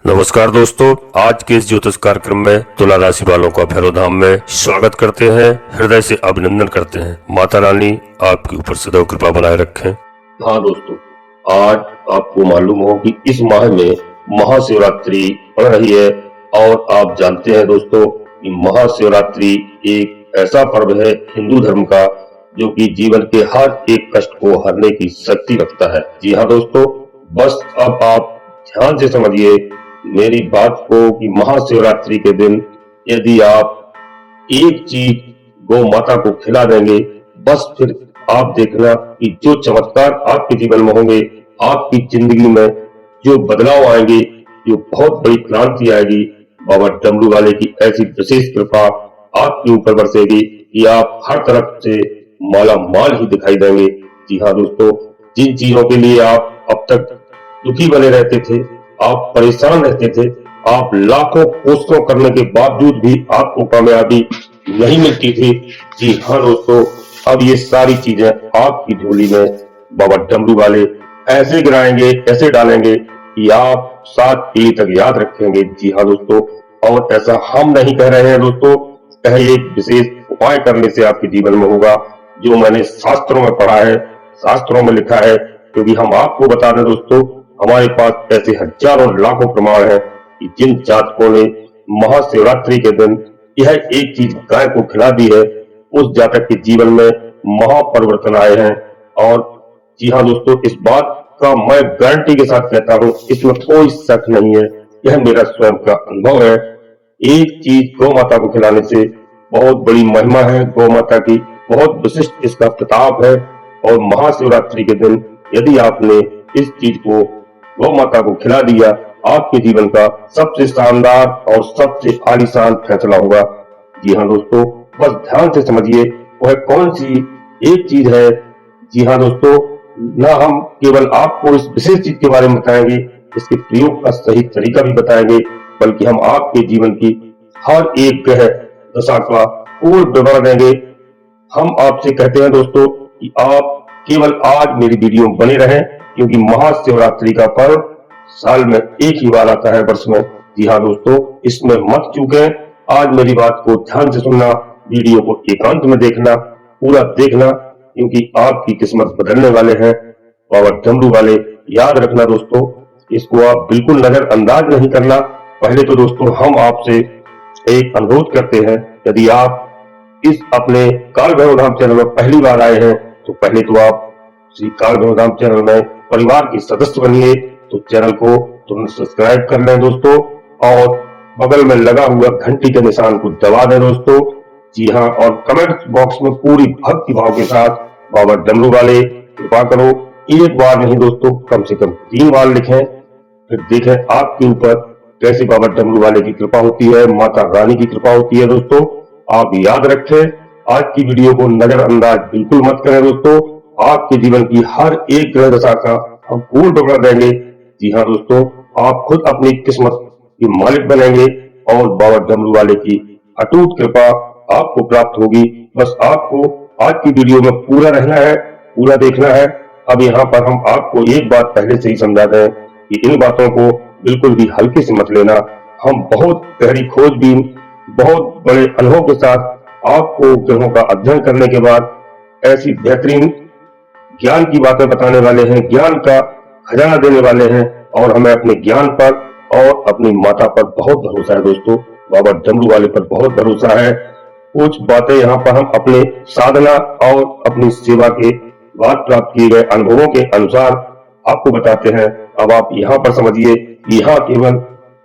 नमस्कार दोस्तों, आज के इस ज्योतिष कार्यक्रम में तुला राशि वालों का भैरव धाम में स्वागत करते हैं। हृदय से अभिनंदन करते हैं। माता रानी आपके ऊपर सदैव कृपा बनाए रखें। हाँ दोस्तों, आज आपको मालूम हो कि इस माह में महाशिवरात्रि पड़ रही है और आप जानते हैं दोस्तों कि महाशिवरात्रि एक ऐसा पर्व है हिंदू धर्म का जो कि जीवन के हर एक कष्ट को हरने की शक्ति रखता है। जी हाँ दोस्तों, बस अब आप ध्यान से समझिए मेरी बात को कि महाशिवरात्रि के दिन यदि आप एक चीज गौ माता को खिला देंगे, बस फिर आप देखना कि जो चमत्कार आपके जीवन में होंगे, आपकी जिंदगी में जो बदलाव आएंगे, जो बहुत बड़ी क्रांति आएगी। बाबा डमरू वाले की ऐसी विशेष कृपा आपके ऊपर बरसेगी कि आप हर तरफ से माला माल ही दिखाई देंगे। जी हाँ दोस्तों, जिन चीजों के लिए आप अब तक दुखी बने रहते थे, आप परेशान रहते थे, आप लाखों कोशिशों करने के बावजूद भी आपको कामयाबी नहीं मिलती थी, जी हाँ दोस्तों, अब ये सारी चीजें आपकी झोली में बाबा डमरू वाले ऐसे गिराएंगे, ऐसे डालेंगे कि आप 7 पीढ़ी तक याद रखेंगे। जी हाँ दोस्तों, और ऐसा हम नहीं कह रहे हैं दोस्तों, यह एक विशेष उपाय करने से आपके जीवन में होगा जो मैंने शास्त्रों में पढ़ा है, शास्त्रों में लिखा है। क्योंकि हम आपको बता दें दोस्तों, हमारे पास ऐसे हजारों लाखों प्रमाण है कि जिन जातकों ने महाशिवरात्रि के दिन यह एक चीज गाय को खिला दी है, उस जातक के जीवन में महापरिवर्तन आए हैं। और जी हाँ दोस्तों, इस बात का मैं गारंटी के साथ कहता हूँ, इसमें कोई शक नहीं है, यह मेरा स्वयं का अनुभव है। एक चीज गौ माता को खिलाने से बहुत बड़ी महिमा है, गौ माता की बहुत विशिष्ट इसका प्रताप है। और महाशिवरात्रि के दिन यदि आपने इस चीज को गौ माता को खिला दिया, आपके जीवन का सबसे शानदार और सबसे आलीशान फैसला होगा। जी हाँ दोस्तों, बस ध्यान से समझिए वह कौन सी एक चीज है। जी हाँ दोस्तों, ना हम केवल आपको इस विशेष चीज के बारे में बताएंगे, इसके प्रयोग का सही तरीका भी बताएंगे, बल्कि हम आपके जीवन की हर एक ग्रह दशा का पूर्ण विवरण देंगे। हम आपसे कहते हैं दोस्तों कि आप केवल आज मेरी वीडियो में बने रहें, क्योंकि महाशिवरात्रि का पर्व साल में एक ही बार आता है, वर्ष में। जी हाँ दोस्तों, इसमें मत चूकें। आज मेरी बात को ध्यान से सुनना, वीडियो को एकांत में देखना, पूरा देखना, क्योंकि आपकी किस्मत बदलने वाले हैं बाबा डमरू वाले। याद रखना दोस्तों, इसको आप बिल्कुल नजरअंदाज नहीं करना। पहले तो दोस्तों हम आपसे एक अनुरोध करते हैं, यदि आप इस अपने काल भैरव धाम चैनल में पहली बार आए हैं तो पहले तो आप श्री काल भैरव धाम चैनल में परिवार के सदस्य बनिए। तो चैनल को तुरंत सब्सक्राइब कर लें दोस्तों, और बगल में लगा हुआ घंटी के निशान को दबा दें दोस्तों। जी हाँ, और कमेंट बॉक्स में पूरी भक्ति भाव के साथ बाबा डमरू वाले कृपा करो, एक बार नहीं दोस्तों, कम से कम 3 बार लिखें, फिर देखें आपके ऊपर कैसे बाबा डमरू वाले की कृपा होती है, माता रानी की कृपा होती है। दोस्तों आप याद रखें, आज की वीडियो को नजरअंदाज बिल्कुल मत करें दोस्तों। आपके जीवन की हर एक ग्रह दशा का हम पूर्ण विवरण देंगे। जी हाँ दोस्तों, आप खुद अपनी किस्मत के मालिक बनेंगे और बाबा डमरू वाले की अटूट कृपा आपको प्राप्त होगी। बस आपको आज की वीडियो में पूरा रहना है, पूरा देखना है। अब यहाँ पर हम आपको एक बात पहले से ही समझा दें कि इन बातों को बिल्कुल भी हल्के से मत लेना। हम बहुत गहरी खोजबीन, बहुत बड़े अनुभव के साथ आपको ग्रहों का अध्ययन करने के बाद ऐसी बेहतरीन ज्ञान की बातें बताने वाले हैं, ज्ञान का खजाना देने वाले हैं। और हमें अपने ज्ञान पर और अपनी माता पर बहुत भरोसा है दोस्तों, बाबा डमरू वाले पर बहुत भरोसा है। कुछ बातें यहाँ पर हम अपने साधना और अपनी सेवा के बाद प्राप्त किए गए अनुभवों के अनुसार आपको बताते हैं। अब आप यहाँ पर समझिए, यहाँ केवल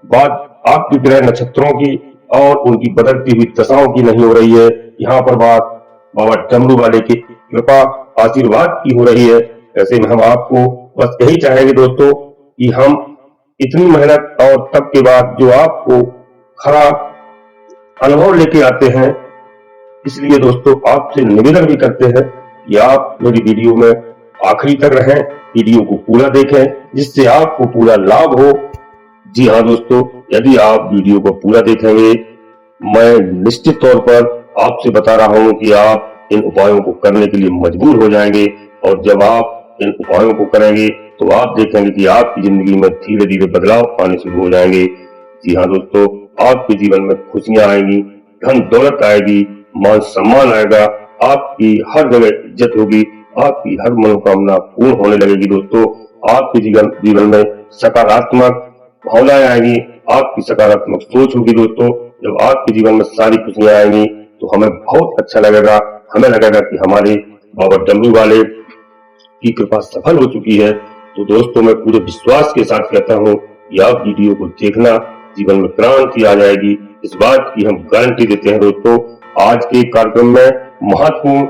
बात आपकी ग्रह नक्षत्रों की और उनकी बदलती हुई दशाओं की नहीं हो रही है, यहाँ पर बात बाबा डमरू वाले की कृपा आशीर्वाद की हो रही है। ऐसे में हम आपको बस यही चाहेंगे दोस्तों कि हम इतनी मेहनत और तब के बाद जो आपको खराब अनुभव लेके आते हैं, इसलिए दोस्तों आपसे निवेदन भी करते हैं कि आप मेरी वीडियो में आखिरी तक रहें, वीडियो को पूरा देखें, जिससे आपको पूरा लाभ हो। जी हाँ दोस्तों, यदि आप वीडियो को पूरा देखेंगे, मैं निश्चित तौर पर आपसे बता रहा हूं कि आप इन उपायों को करने के लिए मजबूर हो जाएंगे। और जब आप इन उपायों को करेंगे तो तो आप देखेंगे कि आपकी जिंदगी में धीरे धीरे बदलाव आने शुरू हो जाएंगे। जी हाँ दोस्तों, आपके जीवन में खुशियां आएंगी, धन दौलत आएगी, मान सम्मान आएगा, आपकी हर जगह इज्जत होगी, आपकी हर मनोकामना पूर्ण होने लगेगी। दोस्तों, आपके जीवन में सकारात्मक भावनाएं आएंगी, आपकी सकारात्मक सोच होगी। दोस्तों, जब आपके जीवन में सारी खुशियां आएंगी तो हमें बहुत अच्छा लगेगा। हमें लगेगा कि हमारे बाबा डमरू वाले की कृपा सफल हो चुकी है। तो दोस्तों, मैं पूरे विश्वास के साथ कहता हूँ कि आप वीडियो को देखना, जीवन में क्रांति आ जाएगी, इस बात की हम गारंटी देते हैं। दोस्तों, आज के कार्यक्रम में महत्वपूर्ण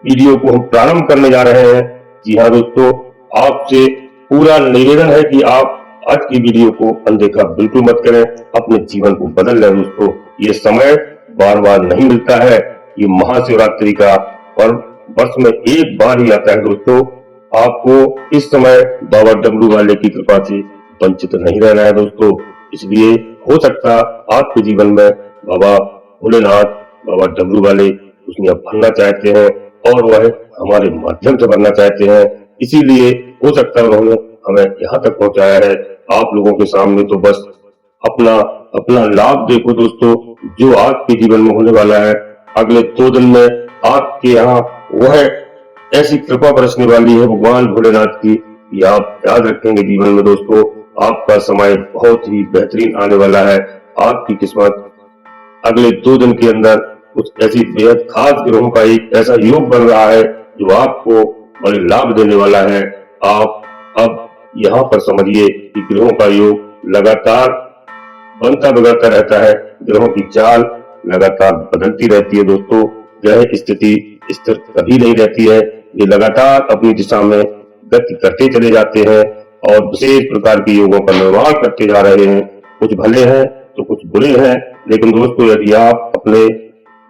वीडियो को हम प्रारंभ करने जा रहे हैं। जी हाँ दोस्तों, आपसे पूरा निवेदन है कि आप आज की वीडियो को अनदेखा बिल्कुल मत करें, अपने जीवन को बदल लें। दोस्तों, ये समय बार बार नहीं मिलता है, ये महाशिवरात्रि का पर्व वर्ष में एक बार ही आता है। दोस्तों, आपको इस समय बाबा डमरू वाले की कृपा से वंचित नहीं रहना है। दोस्तों, इसलिए हो सकता आपके जीवन में बाबा भोलेनाथ, बाबा डमरू वाले खुशियां भरना चाहते हैं और वह हमारे माध्यम से भरना चाहते हैं। इसीलिए हो सकता है उन्होंने हमें यहाँ तक पहुंचाया है। आप लोगों के सामने तो बस अपना अपना लाभ देखो। दोस्तों, जो आपके जीवन में होने वाला है, अगले 2 दिन में आपके यहाँ वह ऐसी कृपा बरसने वाली है भगवान भोलेनाथ की कि आप याद रखेंगे जीवन में। दोस्तों, आपका समय बहुत ही बेहतरीन आने वाला है। आपकी किस्मत अगले 2 दिन के अंदर कुछ ऐसी बेहद खास ग्रहों का एक ऐसा योग बन रहा है जो आपको बड़े लाभ देने वाला है। आप अब यहाँ पर समझिए कि ग्रहों का योग लगातार बनता बिगड़ता रहता है, ग्रहों की चाल लगातार बदलती रहती है। दोस्तों, ग्रह स्थिति स्थिर कभी नहीं रहती है, ये लगातार अपनी दिशा में गति करते चले जाते हैं और विशेष प्रकार के योगों का निर्माण करते जा रहे हैं। कुछ भले हैं तो कुछ बुरे हैं, लेकिन दोस्तों, यदि आप अपने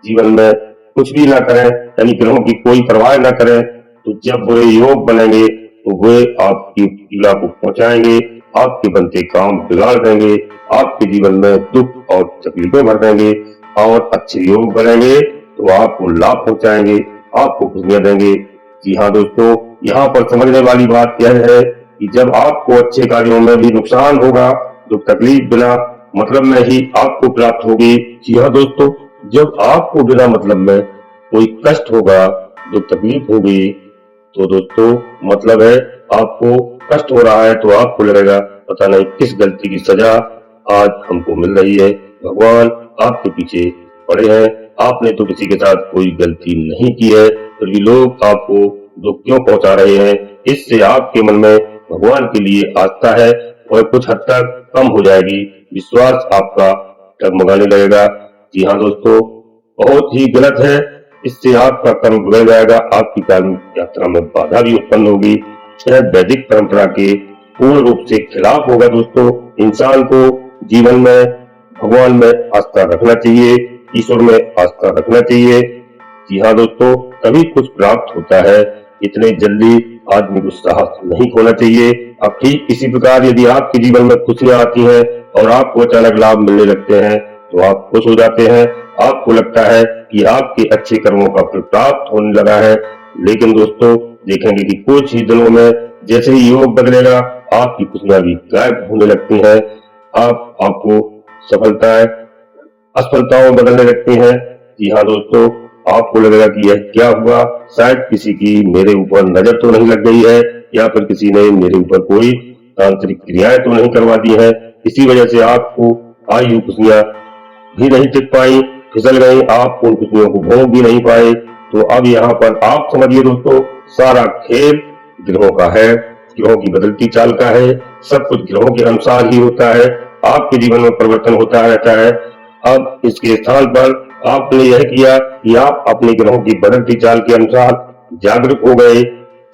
जीवन में कुछ भी ना करें, यानी ग्रहों की कोई परवाह ना करें, तो जब बुरे योग बनेंगे तो वे आपकी पीड़ा को पहुंचाएंगे, आपके बनते काम बिगाड़ देंगे, आपके जीवन में दुख और तकलीफें भर देंगे। और अच्छे योग बनेंगे तो आपको लाभ पहुंचाएंगे, आपको खुशियां देंगे। जी हाँ दोस्तों, यहाँ पर समझने वाली बात यह है कि जब आपको अच्छे कार्यों में भी नुकसान होगा तो तकलीफ बिना मतलब में ही आपको प्राप्त होगी। जी हाँ दोस्तों, जब आपको बिना मतलब में कोई कष्ट होगा, जो तकलीफ होगी, तो दोस्तों मतलब है आपको कष्ट हो रहा है, तो आपको लगेगा पता नहीं किस गलती की सजा आज हमको मिल रही है। भगवान आपके पीछे पड़े हैं, आपने तो किसी के साथ कोई गलती नहीं की है, फिर भी लोग आपको दुख क्यों पहुंचा रहे हैं। इससे आपके मन में भगवान के लिए आस्था है और कुछ हद तक कम हो जाएगी, विश्वास आपका डगमगाने लगेगा। जी हाँ दोस्तों, बहुत ही गलत है, इससे आपका कर्म बिगड़ जाएगा, आपकी कर्म यात्रा में बाधा भी उत्पन्न होगी। यह वैदिक परंपरा के पूर्ण रूप से खिलाफ होगा। दोस्तों, इंसान को जीवन में भगवान में आस्था रखना चाहिए, ईश्वर में आस्था रखना चाहिए। जी हाँ दोस्तों, तभी कुछ प्राप्त होता है, इतने जल्दी आदमी को साहस नहीं खोना चाहिए। अब ठीक इसी प्रकार यदि आपके जीवन में खुशियां आती हैं और आपको अचानक लाभ मिलने लगते हैं तो आप खुश हो जाते हैं, आपको लगता है कि आपके अच्छे कर्मों का फल प्राप्त होने लगा है। लेकिन दोस्तों, देखेंगे कि कुछ ही दिनों में जैसे ही योग बदलेगा, आपकी खुशियां भी गायब होने लगती हैं। आपको सफलताएं असफलताओं बदलने लगती हैं। जी हाँ दोस्तों, आपको लगेगा कि यह क्या हुआ, शायद किसी की मेरे ऊपर नजर तो नहीं लग गई है, या फिर किसी ने मेरे ऊपर कोई तांत्रिक क्रियाएं तो नहीं करवा दी है। इसी वजह से आपको आई हुई खुशियां भी नहीं टिक पाई, फिसल गई, आप उन खुशियों को भोग भी नहीं पाए। तो अब यहाँ पर आप समझिए दोस्तों, सारा खेल ग्रहों का है, ग्रहों की बदलती चाल का है, सब कुछ ग्रहों के अनुसार ही होता है। आपके जीवन में परिवर्तन होता रहता है। अब इसके स्थान पर आपने यह किया कि आप अपने ग्रहों की बदलती चाल के अनुसार जागरूक हो गए।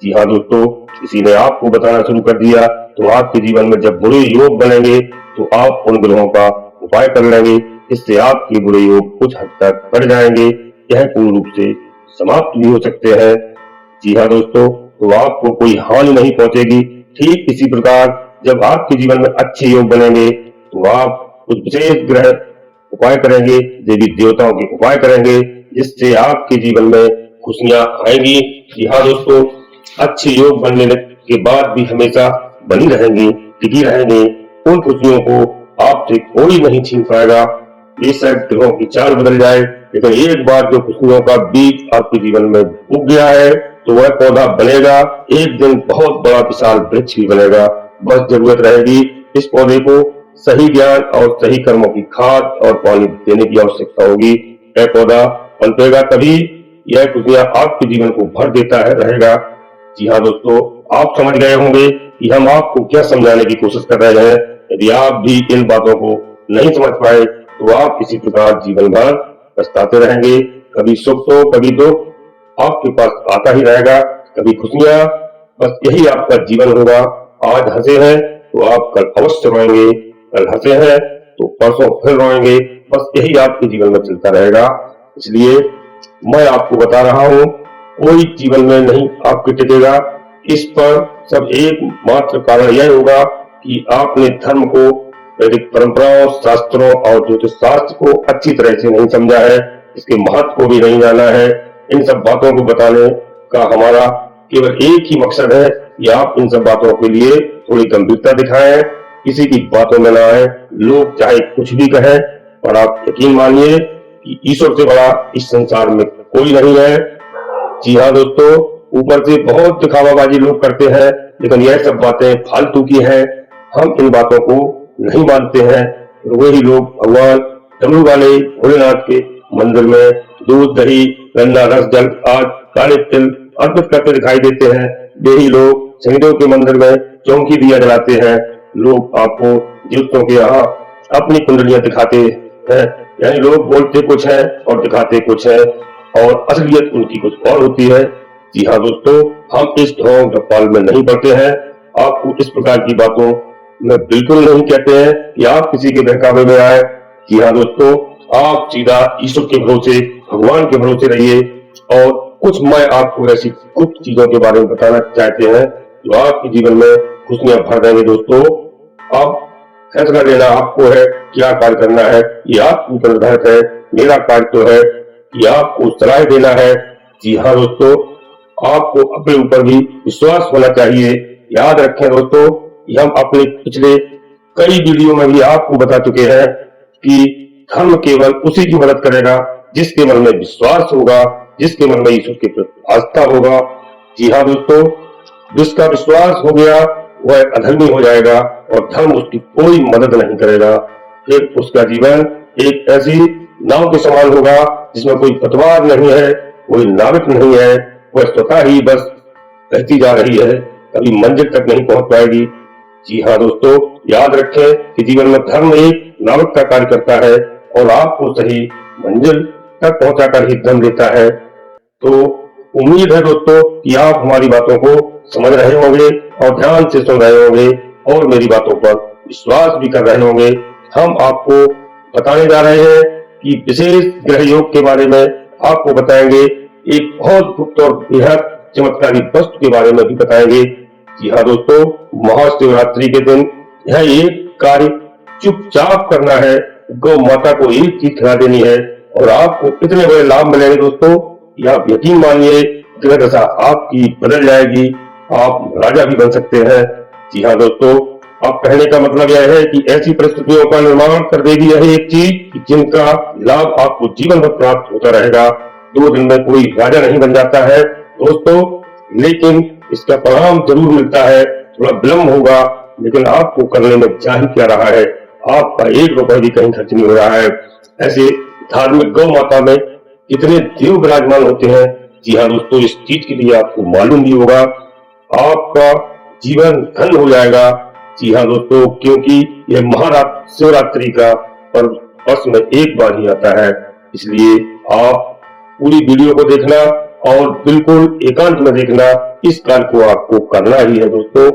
जी हाँ दोस्तों, किसी ने आपको बताना शुरू कर दिया, तो आपके जीवन में जब बुरे योग बनेंगे तो आप उन ग्रहों का उपाय कर लेंगे, इससे आपके बुरे योग कुछ हद तक बढ़ जाएंगे, यह पूर्ण रूप से समाप्त भी हो सकते हैं। जी हाँ दोस्तों, तो आपको कोई हानि नहीं पहुंचेगी। ठीक इसी प्रकार जब आपके जीवन में अच्छे योग बनेंगे तो आप कुछ विशेष ग्रह उपाय करेंगे, देवी देवताओं के उपाय करेंगे, जिससे आपके जीवन में खुशियां आएंगी। जी हाँ दोस्तों, अच्छे योग बनने के बाद भी हमेशा बनी रहेंगी, टिकी रहेंगी। उन खुशियों को आपसे कोई नहीं छीन पाएगा। बेशक ग्रहों की चाल बदल जाए, लेकिन एक बार जो खुशियों का बीज आपके जीवन में उग गया है तो वह पौधा बनेगा, एक दिन बहुत बड़ा विशाल वृक्ष भी बनेगा। बस जरूरत रहेगी इस पौधे को सही ज्ञान और सही कर्मों की खाद और पानी देने की आवश्यकता होगी। यह पौधा पनपेगा तभी यह खुशियां आपके जीवन को भर देता है रहेगा। जी हाँ दोस्तों, आप समझ गए होंगे कि हम आपको क्या समझाने की कोशिश कर रहे हैं। यदि आप भी इन बातों को नहीं समझ पाए तो आप इसी प्रकार जीवन भर पछताते रहेंगे। कभी सुख तो कभी दुख आपके पास आता ही रहेगा, कभी खुशियां, बस यही आपका जीवन होगा। आज हंसे हैं तो आप कल अवश्य रोएंगे, कल हंसे हैं तो परसों फिर रोएंगे। बस यही आपके जीवन में चलता रहेगा। इसलिए मैं आपको बता रहा हूँ, कोई जीवन में नहीं आपके टिकेगा। इस पर सब एक मात्र कारण यह होगा कि आपने धर्म को, वैदिक परंपराओं, शास्त्रों और ज्योतिष शास्त्र को अच्छी तरह से नहीं समझा है, इसके महत्व को भी नहीं जाना है। इन सब बातों को बताने का हमारा केवल एक ही मकसद है कि आप इन सब बातों के लिए थोड़ी गंभीरता दिखाएं, किसी की बातों में ना आए। लोग चाहे कुछ भी कहें, पर आप यकीन मानिए कि ईश्वर से बड़ा इस संसार में कोई नहीं है। जी हाँ दोस्तों, ऊपर से बहुत दिखावाबाजी लोग करते हैं, लेकिन यह सब बातें फालतू की हैं। हम इन बातों को नहीं मानते हैं। वही लोग भगवान डमरू वाले भोलेनाथ के मंदिर में दूध, दही, गन्ना, रस, जल आदि काले तिल अर्पित करते दिखाई देते हैं। यही लोग शनिदेव के मंदिर में चौंकी दिया जलाते हैं। लोग आपको ज्योतिषों के यहाँ अपनी कुंडलियां दिखाते हैं, यानी लोग बोलते कुछ है और दिखाते कुछ है और असलियत उनकी कुछ और होती है। जी हाँ दोस्तों, हम इस ढोंग टप्पाल में नहीं पड़ते हैं। आपको इस प्रकार की बातों में बिल्कुल नहीं कहते हैं कि आप किसी के बहकावे में आए। जी हाँ दोस्तों, आप सीधा ईश्वर के भरोसे, भगवान के भरोसे रहिए। और कुछ मैं आपको ऐसी कुछ चीजों के बारे में बताना चाहते हैं जो आपके जीवन में खुशियां भर देंगे। दोस्तों, अब फैसला लेना आपको है, क्या कार्य करना है ये आपके ऊपर निर्धारित है। मेरा कार्य तो है कि आपको सलाह देना है। जी हाँ दोस्तों, आपको अपने ऊपर भी विश्वास होना चाहिए। याद रखें दोस्तों कि हम अपने पिछले कई वीडियो में भी आपको बता चुके हैं कि धर्म केवल उसी की मदद करेगा जिसके मन में विश्वास होगा, जिसके मन में ईश्वर के प्रति आस्था होगा। जी हाँ दोस्तों, जिसका विश्वास हो गया वह अधर्मी हो जाएगा और धर्म उसकी कोई मदद नहीं करेगा। फिर उसका जीवन एक ऐसी नाव के समान होगा जिसमें कोई पतवार नहीं है, कोई नाविक नहीं है, वह स्वतः ही बस बहती जा रही है, कभी मंजिल तक नहीं पहुंच पाएगी। जी हाँ दोस्तों, याद रखें कि जीवन में धर्म एक नाविक का कार्य करता है और आपको सही मंजिल तक पहुंचाकर ही दम देता है। तो उम्मीद है दोस्तों कि आप हमारी बातों को समझ रहे होंगे और ध्यान से सुन रहे होंगे और मेरी बातों पर विश्वास भी कर रहे होंगे। हम आपको बताने जा रहे हैं कि विशेष ग्रह योग के बारे में आपको बताएंगे, एक बहुत गुप्त और बेहद चमत्कारी वस्तु के बारे में भी बताएंगे। जी हाँ दोस्तों, महाशिवरात्रि के दिन यह एक कार्य चुपचाप करना है, गौ माता को एक चीज खिला देनी है और आपको इतने बड़े लाभ मिलेंगे दोस्तों, या आप यकीन मानिए ग्रह दशा आपकी बदल जाएगी, आप राजा भी बन सकते हैं। जी हाँ दोस्तों, अब कहने का मतलब यह है कि ऐसी परिस्थितियों का निर्माण कर देगी यह एक चीज जिनका लाभ आपको जीवन भर प्राप्त होता रहेगा। 2 दिन में कोई राजा नहीं बन जाता है दोस्तों, लेकिन इसका परिणाम जरूर मिलता है। थोड़ा विलम्ब होगा, लेकिन आपको करने में जा ही क्या रहा है, आपका 1 रुपए भी कहीं खर्च नहीं हो रहा है। ऐसे धार्मिक गौ माता में कितने देव विराजमान होते हैं। जी हाँ दोस्तों, इस चीज के लिए आपको मालूम भी होगा, आपका जीवन धन्य हो जाएगा। जी हाँ दोस्तों, क्योंकि यह महाशिवरात्रि का पर्व वर्ष में एक बार ही आता है, इसलिए आप पूरी वीडियो को देखना और बिल्कुल एकांत में देखना। इस कार्य को आपको करना ही है दोस्तों,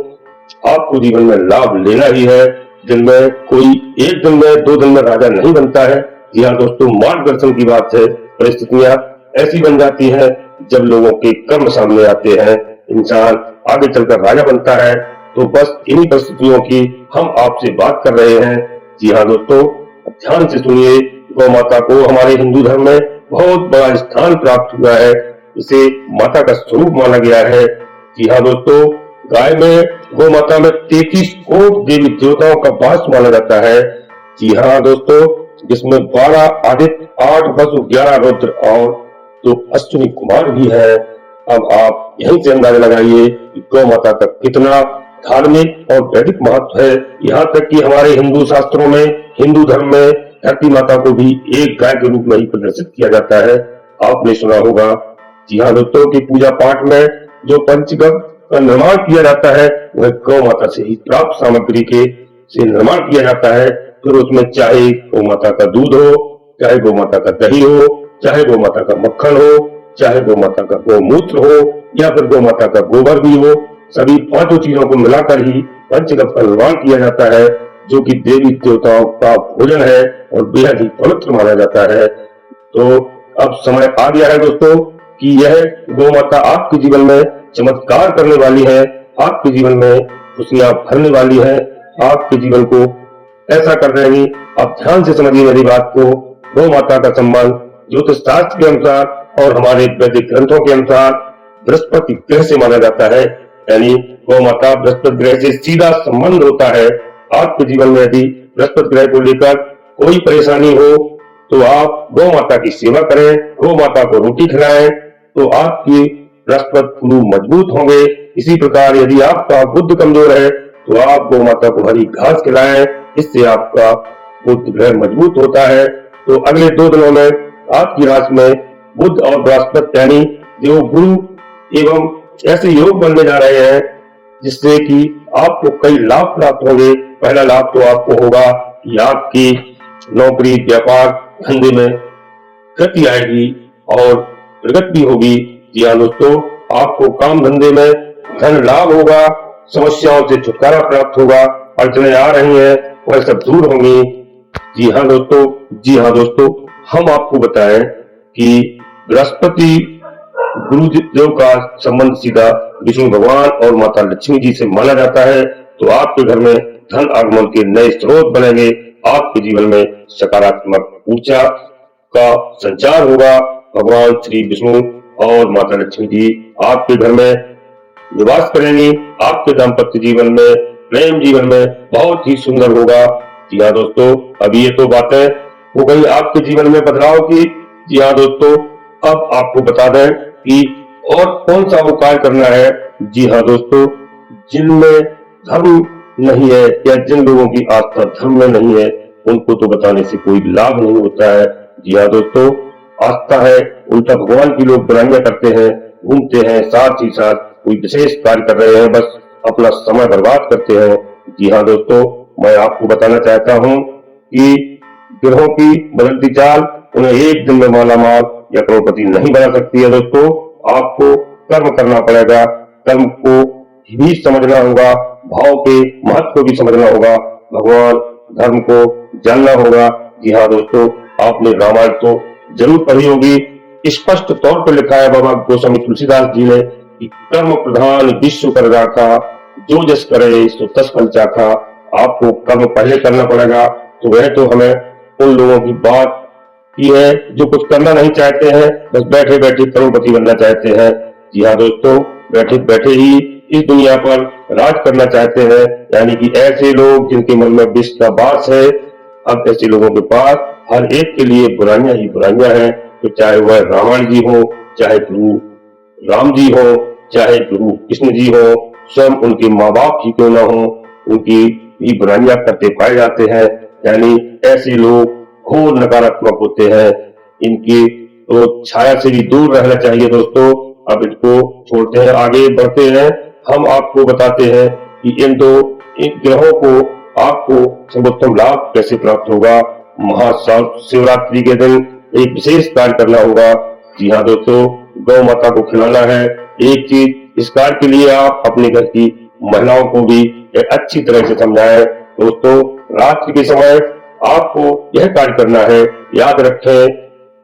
आपको जीवन में लाभ लेना ही है। दिन में कोई 1 दिन में 2 दिन में राजा नहीं बनता है। जी हाँ दोस्तों, मार्गदर्शन की बात है। परिस्थितियां ऐसी बन जाती हैं जब लोगों के कर्म सामने आते हैं, इंसान आगे चलकर राजा बनता है। तो बस इन्हीं परिस्थितियों की हम आपसे बात कर रहे हैं। जी हाँ दोस्तों, ध्यान से सुनिए। गौ माता को हमारे हिंदू धर्म में बहुत बड़ा स्थान प्राप्त हुआ है, इसे माता का स्वरूप माना गया है। जी हाँ दोस्तों, गाय में, गौ माता में 33 कोट देवी देवताओं का वास माना जाता है। जी हाँ दोस्तों, जिसमें 12 आदित्य, 8 वसु, 11 रुद्र और 2 अश्विनी कुमार भी है। अब आप यहीं से अंदाजा लगाइए कि गौ माता का कितना धार्मिक और वैदिक महत्व है। यहाँ तक कि हमारे हिंदू शास्त्रों में, हिंदू धर्म में धरती माता को भी एक गाय के रूप में ही प्रदर्शित किया जाता है। आपने सुना होगा। जी हाँ दोस्तों, की पूजा पाठ में जो पंचगव्य का निर्माण किया जाता है वह गौ माता से ही प्राप्त सामग्री के से निर्माण किया जाता है। फिर उसमें चाहे गौ माता का दूध हो, चाहे गौ माता का दही हो, चाहे गौ माता का मक्खन हो, चाहे गौ माता का गौमूत्र हो या फिर गौ माता का गोबर भी हो, सभी पांचों चीजों को मिलाकर ही पंचगव्य का निर्माण किया जाता है, जो कि देवी देवताओं का भोजन है और बेहद ही पवित्र माना जाता है। तो अब समय आ गया है दोस्तों कि यह गौ माता आपके जीवन में चमत्कार करने वाली है, आपके जीवन में खुशियां भरने वाली है, आपके जीवन को ऐसा कर रहेगी। आप ध्यान से समझिए मेरी बात को। गौ माता का संबंध ज्योतिष शास्त्र के अनुसार और हमारे वैदिक ग्रंथों के अनुसार बृहस्पति ग्रह से माना जाता है। यानी गौ माता बृहस्पति ग्रह से सीधा संबंध होता है। आपके जीवन में यदि बृहस्पति ग्रह को लेकर कोई परेशानी हो तो आप गौ माता की सेवा करें, गौ माता को रोटी खिलाएं, तो आपकी बृहस्पति गुरु मजबूत होंगे। इसी प्रकार यदि आपका बुध कमजोर है तो आप गौ माता को हरी घास खिलाएं, इससे आपका बुध ग्रह मजबूत होता है। तो अगले 2 दिनों में आपकी राशि में बुध और बृहस्पति यानी देव गुरु एवं ऐसे योग बनने जा रहे हैं जिससे कि आपको कई लाभ प्राप्त होंगे। पहला लाभ तो आपको होगा कि आपकी नौकरी, व्यापार, धंधे में गति आएगी और प्रगति भी होगी। जी हाँ दोस्तों, आपको काम धंधे में धन लाभ होगा, समस्याओं से छुटकारा प्राप्त होगा, अड़चने आ रही हैं वह सब दूर होंगी। जी हाँ दोस्तों, हम आपको बताएं कि बृहस्पति गुरुदेव का संबंध सीधा विष्णु भगवान और माता लक्ष्मी जी से माना जाता है। तो आपके घर में धन आगमन के नए स्रोत बनेंगे, आपके जीवन में सकारात्मक ऊर्जा का संचार होगा। भगवान श्री विष्णु और माता लक्ष्मी जी आपके घर में निवास करेंगी। आपके दाम्पत्य जीवन में, प्रेम जीवन में बहुत ही सुंदर होगा। जी हाँ दोस्तों, अभी ये तो बातें हो गई आपके जीवन में बदलाव की। जी हाँ दोस्तों, अब आपको बता दें कि और कौन सा उपाय करना है। जी हाँ दोस्तों, जिनमें धर्म नहीं है या जिन लोगों की आस्था धर्म में नहीं है उनको तो बताने से कोई लाभ नहीं होता है। जी हाँ दोस्तों, आस्था है, उल्टा भगवान की लोग बुराइयां करते हैं, घूमते हैं, साथ ही साथ कोई विशेष कार्य कर रहे हैं, बस अपना समय बर्बाद करते हैं। जी हाँ दोस्तों, मैं आपको बताना चाहता हूँ कि ग्रहों की बदलती चाल उन्हें एक दिन में मालामाल या करोड़पति नहीं बना सकती है। दोस्तों, आपको कर्म करना पड़ेगा, कर्म को भी समझना होगा, भाव के महत्व को भी समझना होगा, भगवान धर्म को जानना होगा। जी हाँ दोस्तों, आपने रामायण तो जरूर पढ़ी होगी। स्पष्ट तौर पर लिखा है बाबा गोस्वामी तुलसीदास जी ने कि कर्म प्रधान विश्व कर राखा, जो जस करे सो तस फल चाखा। आपको कर्म पहले करना पड़ेगा। तो वह तो हमें उन लोगों की बात की है जो कुछ करना नहीं चाहते हैं, बस बैठे बैठे करोड़पति बनना चाहते हैं। जी हाँ दोस्तों, बैठे बैठे ही इस दुनिया पर राज करना चाहते हैं, यानी कि ऐसे लोग जिनके मन में विष का वास है। अब ऐसे लोगों के पास हर एक के लिए बुराइयां ही बुराइयां हैं। तो चाहे वह रावण जी हो, चाहे गुरु राम जी हो, चाहे गुरु कृष्ण जी हो, स्वयं उनके माँ बाप ही क्यों न हो, उनकी भी बुराइयां करते पाए जाते हैं। यानी ऐसे लोग घोर नकारात्मक होते हैं, इनकी तो छाया से भी दूर रहना चाहिए। दोस्तों, अब इनको छोड़ते हैं, आगे बढ़ते हैं। हम आपको बताते हैं कि इन ग्रहों को आपको सर्वोत्तम लाभ कैसे प्राप्त होगा। महाशिवरात्रि के दिन एक विशेष कार्य करना होगा। जी हाँ दोस्तों, गौ माता को खिलाना है। एक चीज, इस कार्य के लिए आप अपने घर की महिलाओं को भी अच्छी तरह से समझाएं। दोस्तों, रात्रि के समय आपको यह कार्य करना है। याद रखें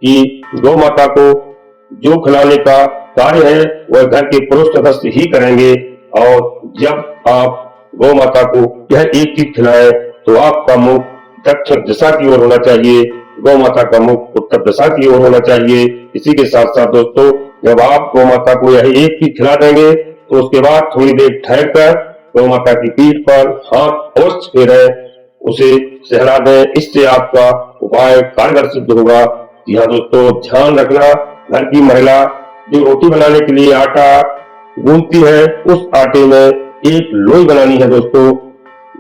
कि गौ माता को जो खिलाने का कार्य है वह घर के पुरुष सदस्य ही करेंगे। और जब आप गौ माता को यह एक चीज खिलाएं तो आपका मुख दक्षिण दिशा की ओर होना चाहिए, गौ माता का मुख उत्तर दिशा की ओर होना चाहिए। इसी के साथ साथ दोस्तों, जब आप गौ माता को यह एक चीज खिला देंगे तो उसके बाद थोड़ी देर ठहर कर गौ माता की पीठ पर हाथ अवश्य फेरें, उसे सहला दें। इससे आपका उपाय कारगर सिद्ध होगा। जी हाँ दोस्तों, ध्यान रखना, घर की महिला जो रोटी बनाने के लिए आटा गूंथती है, उस आटे में एक लोई बनानी है दोस्तों।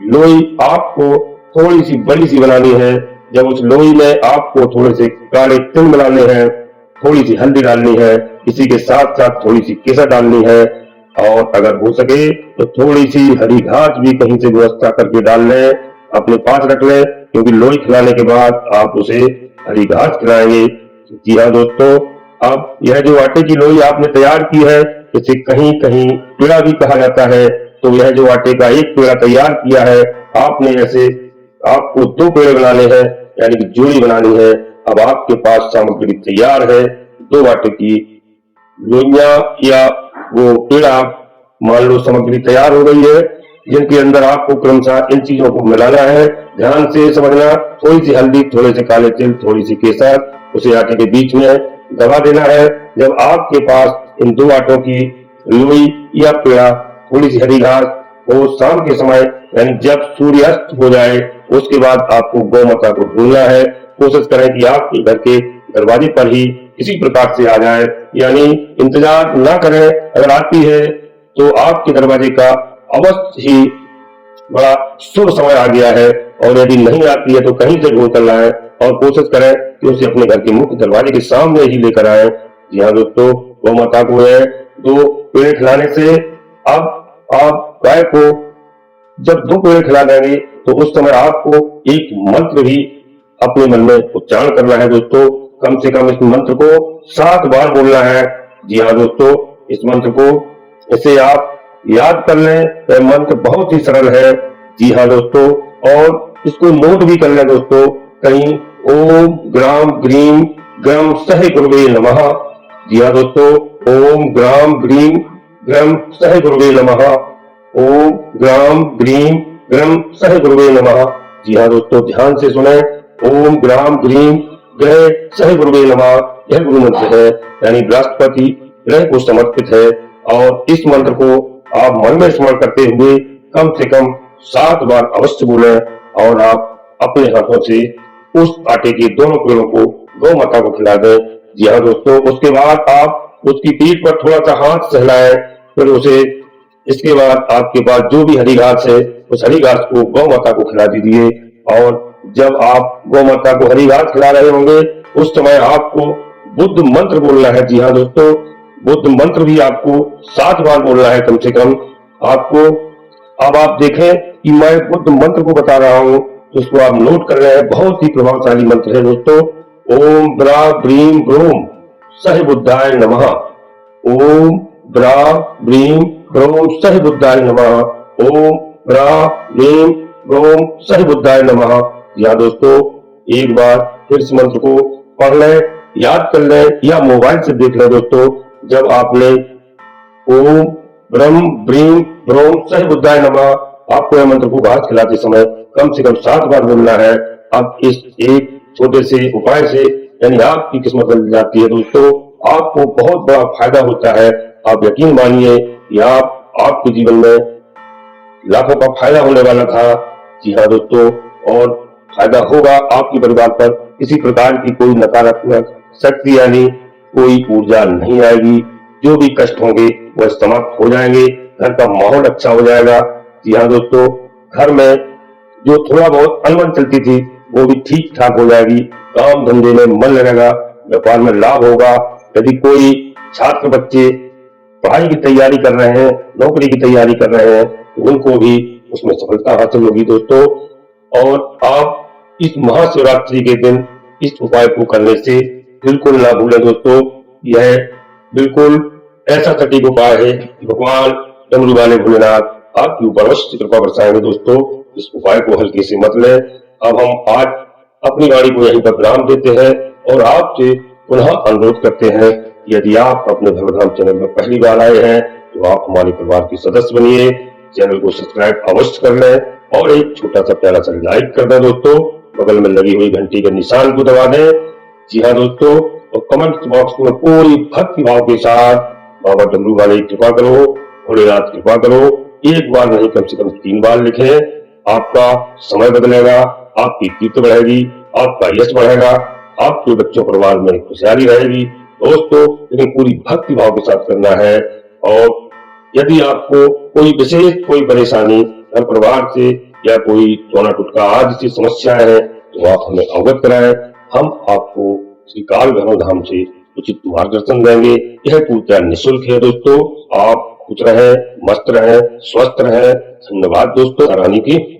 लोई आपको थोड़ी सी बड़ी सी बनानी है। जब उस लोई में आपको थोड़े से काले तिल मिलाने हैं, थोड़ी सी हल्दी डालनी है, इसी के साथ साथ थोड़ी सी केसर डालनी है, और अगर हो सके तो थोड़ी सी हरी घास भी कहीं से व्यवस्था करके डाल लें, अपने पास रख लें, क्योंकि लोई खिलाने के बाद आप उसे हरी घास खिलाएंगे। जी हाँ दोस्तों, अब यह जो आटे की लोई आपने तैयार की है, इसे कहीं कहीं पेड़ा भी कहा जाता है। तो यह जो आटे का एक पेड़ा तैयार किया है आपने, ऐसे आपको 2 पेड़े बनाने हैं, यानी कि जोड़ी बनानी है। अब आपके पास सामग्री तैयार है। 2 आटे की लोइयां या वो पेड़ा, मान लो सामग्री तैयार हो गई है, जिनके अंदर आपको क्रमशः इन चीजों को मिलाना है। ध्यान से समझना, थोड़ी सी हल्दी, थोड़े से काले तिल, थोड़ी सी केसर, उसे आटे के बीच में दबा देना है। जब आपके पास इन 2 आटों की लोई या पेड़ा, थोड़ी सी हरी घास हो, शाम के समय यानी जब सूर्यास्त हो जाए, उसके बाद आपको गौ माता को ढूंढना है। कोशिश करें कि आपके घर के दरवाजे पर ही इसी प्रकार से आ जाए, यानी इंतजार ना करें। अगर आती है तो आपके दरवाजे का अवश्य ही बड़ा शुभ समय आ गया है, और यदि नहीं आती है तो कहीं से ढूंढ कर लाएं, और कोशिश करें कि उसे अपने घर के मुख्य दरवाजे के सामने ही लेकर आए। जी हाँ दोस्तों, गौ माता को है 2 पेड़े खिलाने से अब आप गाय को जब 2 पेड़े खिला देंगे तो उस समय आपको एक मंत्र भी अपने मन में उच्चारण करना है दोस्तों। कम से कम इस मंत्र को 7 बार बोलना है। जी हाँ दोस्तों, इस मंत्र को इसे आप याद कर लें। यह मंत्र बहुत ही सरल है। जी हाँ दोस्तों, और इसको नोट भी कर लें दोस्तों कहीं। ओम ग्राम ग्रीम ग्रम सह गुरुवे नमः। जी हाँ दोस्तों, ओम ग्राम ग्रीम ग्रम सह गुरुवे नमः। ओम ग्राम ग्रीम ग्रम सह गुरुवे नमः। जी हाँ दोस्तों, ध्यान से सुने। ओम ग्राम ग्रीम ग्रह सह गुरुवे नमः, यह गुरु मंत्र है, यानी बृहस्पति ग्रह को समर्पित है। और इस मंत्र को आप मन में स्मरण करते हुए कम से कम 7 बार अवश्य बोलें, और आप अपने हाथों से उस आटे के दोनों पेड़ों को गौ माता को खिला दें। जी हाँ दोस्तों, उसके बाद आप उसकी पीठ पर थोड़ा सा हाथ सहलाएं, फिर उसे, इसके बाद आपके पास जो भी हरी घास है, उस हरी घास को गौ माता को खिला दीजिए। और जब आप गौ माता को हरी घास खिला रहे होंगे, उस समय आपको बुद्ध मंत्र बोलना है। जी हाँ दोस्तों, बुद्ध मंत्र भी आपको 7 बार बोलना है कम से कम आपको। अब आप देखें कि मैं बुद्ध मंत्र को बता रहा हूँ, तो इसको आप नोट कर रहे हैं। बहुत ही प्रभावशाली मंत्र है दोस्तों। ओम ब्रा ब्रीम ब्रोम सह बुद्धाय नमः। ओम ब्रा ब्रीम ब्रोम सह बुद्धाय नमः। ओम ब्रा ब्रीम ब्रोम सह बुद्धाय नमः। या दोस्तों, एक बार फिर इस मंत्र को पढ़ लें, याद कर लें, या मोबाइल से देख लें दोस्तों। जब आपने ओम ब्रह्म ब्रीम ब्रोम सह बुद्धाय नमः, आपको यह मंत्र को घास खिलाते समय कम से कम 7 बार बोलना है। अब इस एक छोटे से उपाय से यानी आपकी किस्मत बदल जाती है दोस्तों। आपको बहुत बड़ा फायदा होता है। आप यकीन मानिए कि आपके जीवन में लाखों का फायदा होने वाला था। जी हाँ दोस्तों, और फायदा होगा। आपके परिवार पर किसी प्रकार की कोई नकारात्मक शक्ति यानी कोई ऊर्जा नहीं आएगी। जो भी कष्ट होंगे वह समाप्त हो जाएंगे। घर का माहौल अच्छा हो जाएगा। जी हाँ दोस्तों, घर में जो थोड़ा बहुत अनबन चलती थी वो भी ठीक ठाक हो जाएगी। काम धंधे में मन लगेगा, व्यापार में लाभ होगा। यदि कोई छात्र बच्चे पढ़ाई की तैयारी कर रहे हैं, नौकरी की तैयारी कर रहे हैं, तो उनको भी उसमें सफलता हासिल होगी दोस्तों। और आप इस महाशिवरात्रि के दिन इस उपाय को करने से बिल्कुल ना भूलें दोस्तों। यह बिल्कुल ऐसा सटीक उपाय है कि भगवान डमरू वाले भोलेनाथ आपके ऊपर अवश्य कृपा बरसाएंगे दोस्तों। इस उपाय को हल्के से मत लें। अब हम आज अपनी वाणी को यहीं पर विराम देते हैं, और आपसे पुनः अनुरोध करते हैं, यदि आप अपने धर्मधाम चैनल में पहली बार आए हैं तो आप हमारे परिवार के सदस्य बनिए। चैनल को सब्सक्राइब अवश्य कर लें, और एक छोटा सा प्यारा सा लाइक कर दें दोस्तों। बगल में लगी हुई घंटी के निशान को दबा दें। जी हाँ दोस्तों, और कमेंट बॉक्स में पूरी भक्ति भाव के साथ बाबा डमरू वाले कृपा करो भोलेनाथ कृपा करो, एक बार नहीं कम से कम 3 बार लिखें। आपका समय बदलेगा, आपकी कीर्ति बढ़ेगी, आपका यश बढ़ेगा, आपके बच्चों परिवार में खुशहाली रहेगी। दोस्तों, लेकिन पूरी भक्ति भाव के साथ करना है। और यदि आपको कोई विशेष कोई परेशानी घर परिवार से या कोई टोना टुटका आदि से समस्याएं हैं तो आप हमें अवगत कराएं। हम आपको श्री काल भैरव धाम से उचित मार्गदर्शन देंगे। यह पूजा निःशुल्क है दोस्तों। आप खुश रहें, मस्त रहें, स्वस्थ रहें। धन्यवाद दोस्तों। रानी की